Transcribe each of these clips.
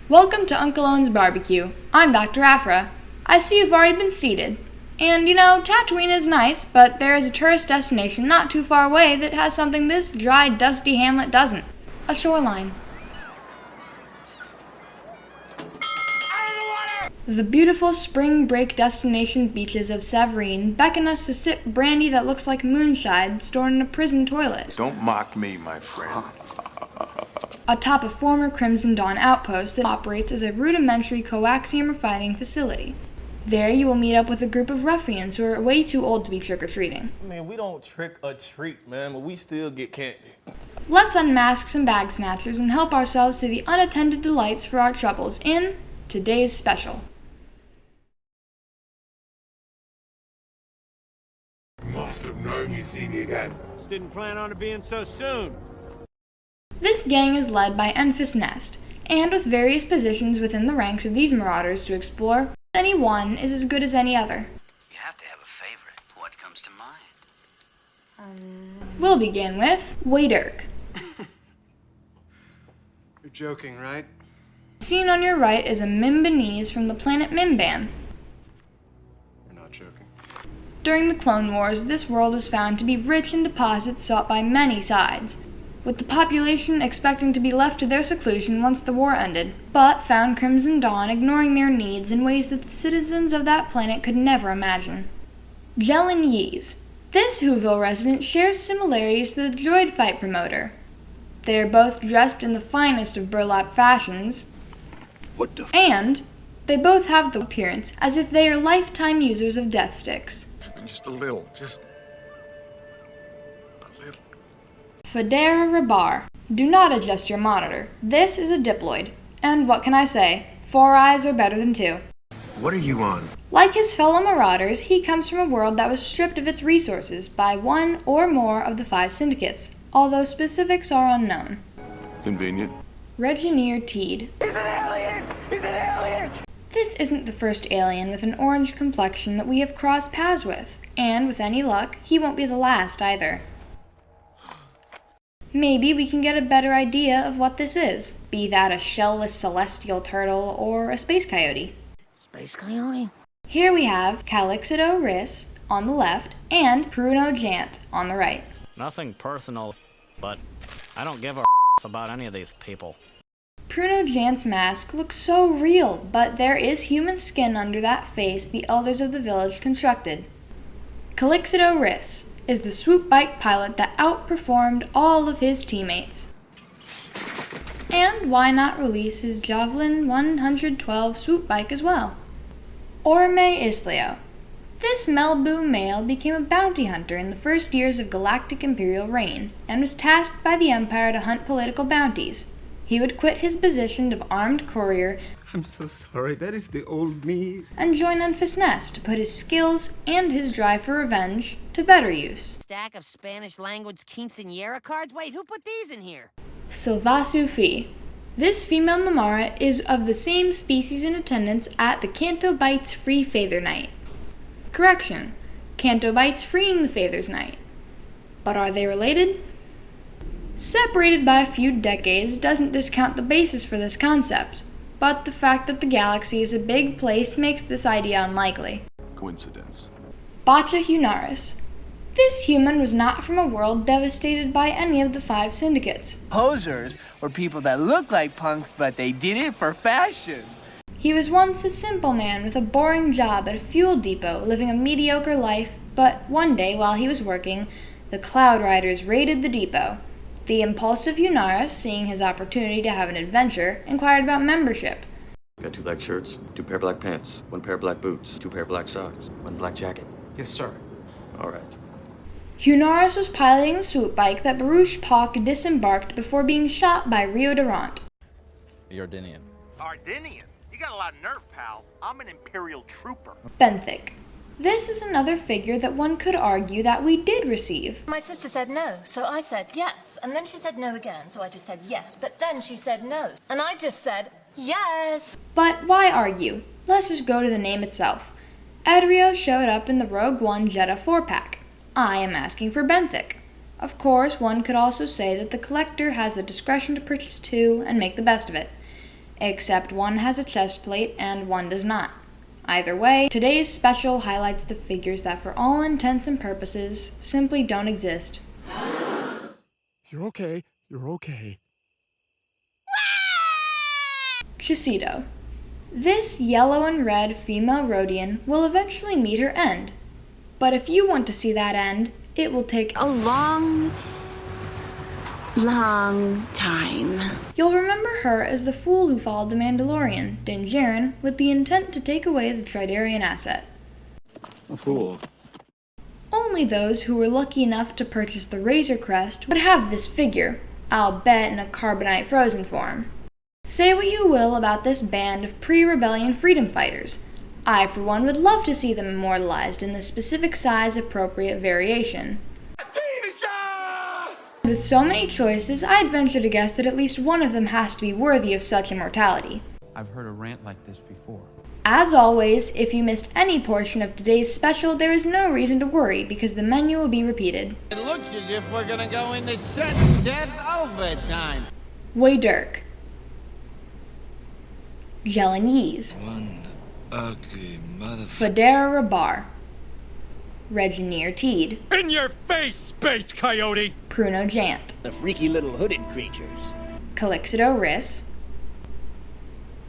Welcome to Uncle Owen's Barbecue. I'm Dr. Afra. I see you've already been seated. And Tatooine is nice, but there is a tourist destination not too far away that has something this dry, dusty hamlet doesn't. A shoreline. The beautiful spring break destination beaches of Severine beckon us to sip brandy that looks like moonshine stored in a prison toilet. Don't mock me, my friend. Atop a former Crimson Dawn outpost that operates as a rudimentary coaxium refining facility. There you will meet up with a group of ruffians who are way too old to be trick-or-treating. Man, we don't trick or treat, man, but we still get candy. Let's unmask some bag snatchers and help ourselves to the unattended delights for our troubles in today's special. Must have known you'd see me again. Just didn't plan on it being so soon. This gang is led by Enfys Nest, and with various positions within the ranks of these marauders to explore, any one is as good as any other. You have to have a favorite. What comes to mind? We'll begin with Waderk. You're joking, right? Seen on your right is a Mimbanese from the planet Mimban. You're not joking. During the Clone Wars, this world was found to be rich in deposits sought by many sides, with the population expecting to be left to their seclusion once the war ended, but found Crimson Dawn ignoring their needs in ways that the citizens of that planet could never imagine. Jellin Yees. This Whoville resident shares similarities to the droid fight promoter. They are both dressed in the finest of burlap fashions, and they both have the appearance as if they are lifetime users of death sticks. Just a little, just a little. Federa Rabar. Do not adjust your monitor. This is a diploid. And what can I say? 4 eyes are better than 2. What are you on? Like his fellow marauders, he comes from a world that was stripped of its resources by one or more of the 5 syndicates, although specifics are unknown. Convenient. Regineer Teed. He's an alien! He's an alien! This isn't the first alien with an orange complexion that we have crossed paths with, and with any luck, he won't be the last either. Maybe we can get a better idea of what this is, be that a shellless celestial turtle or a space coyote. Space coyote? Here we have Calixido Riss on the left and Pruno Jant on the right. Nothing personal, but I don't give a about any of these people. Pruno Jant's mask looks so real, but there is human skin under that face the elders of the village constructed. Calixido Riss is the swoop bike pilot that outperformed all of his teammates. And why not release his Javelin 112 swoop bike as well? Orme Isleo. This Melbu male became a bounty hunter in the first years of Galactic Imperial reign, and was tasked by the Empire to hunt political bounties. He would quit his position of armed courier I'm so sorry, that is the old me. and join Enfys Nest to put his skills and his drive for revenge to better use. Stack of Spanish language quinceañera cards? Wait, who put these in here? Silvasu Fi. This female Namara is of the same species in attendance at the Canto Bites Free Father Night. Correction, Canto Bites Freeing the Father's Night. But are they related? Separated by a few decades doesn't discount the basis for this concept, but the fact that the galaxy is a big place makes this idea unlikely. Coincidence. Bacha Hunaris. This human was not from a world devastated by any of the 5 syndicates. Posers were people that look like punks, but they did it for fashion. He was once a simple man with a boring job at a fuel depot, living a mediocre life, but one day while he was working, the Cloud Riders raided the depot. The impulsive Hunaris, seeing his opportunity to have an adventure, inquired about membership. Got 2 black shirts, 2 pair of black pants, 1 pair of black boots, 2 pair of black socks, 1 black jacket. Yes, sir. All right. Hunaris was piloting the swoop bike that Baruch Pak disembarked before being shot by Rio Durant. The Ardenian. Ardenian? You got a lot of nerve, pal. I'm an Imperial trooper. Benthic. This is another figure that one could argue that we did receive. My sister said no, so I said yes. And then she said no again, so I just said yes. But then she said no, and I just said yes. But why argue? Let's just go to the name itself. Edrio showed up in the Rogue One Jedha 4-pack. I am asking for Benthic. Of course, one could also say that the collector has the discretion to purchase 2 and make the best of it. except one has a chest plate and one does not. Either way, today's special highlights the figures that for all intents and purposes simply don't exist. You're okay. You're okay. Chisido. This yellow and red female Rhodian will eventually meet her end. But if you want to see that end, it will take a long time. You'll remember her as the fool who followed the Mandalorian, Din Djarin, with the intent to take away the Tridarian asset. A fool. Only those who were lucky enough to purchase the Razor Crest would have this figure, I'll bet in a carbonite frozen form. Say what you will about this band of pre-rebellion freedom fighters. I, for one, would love to see them immortalized in the specific size-appropriate variation. With so many choices, I'd venture to guess that at least one of them has to be worthy of such immortality. I've heard a rant like this before. As always, if you missed any portion of today's special, there is no reason to worry because the menu will be repeated. It looks as if we're gonna go into sudden death overtime. Wei Dirk. Jelen Yeez. One ugly Federa Rabar. Regineer Teed. In your face, Space Coyote! Pruno Jant. The freaky little hooded creatures. Calixido Riss.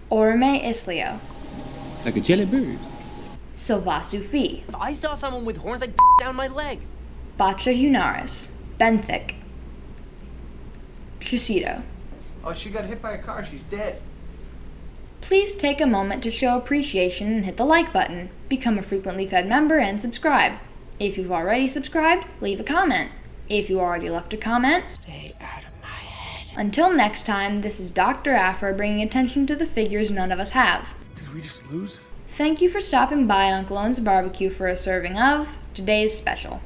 Orme Islio. Like a jelly bird. Sylvasu Fi. I saw someone with horns like down my leg. Bacha Hunaris. Benthic. Chisido. Oh, she got hit by a car. She's dead. Please take a moment to show appreciation and hit the like button. Become a frequently fed member and subscribe. If you've already subscribed, leave a comment. If you already left a comment, stay out of my head. Until next time, this is Dr. Afra bringing attention to the figures none of us have. Did we just lose? Thank you for stopping by Uncle Owen's Barbecue for a serving of today's special.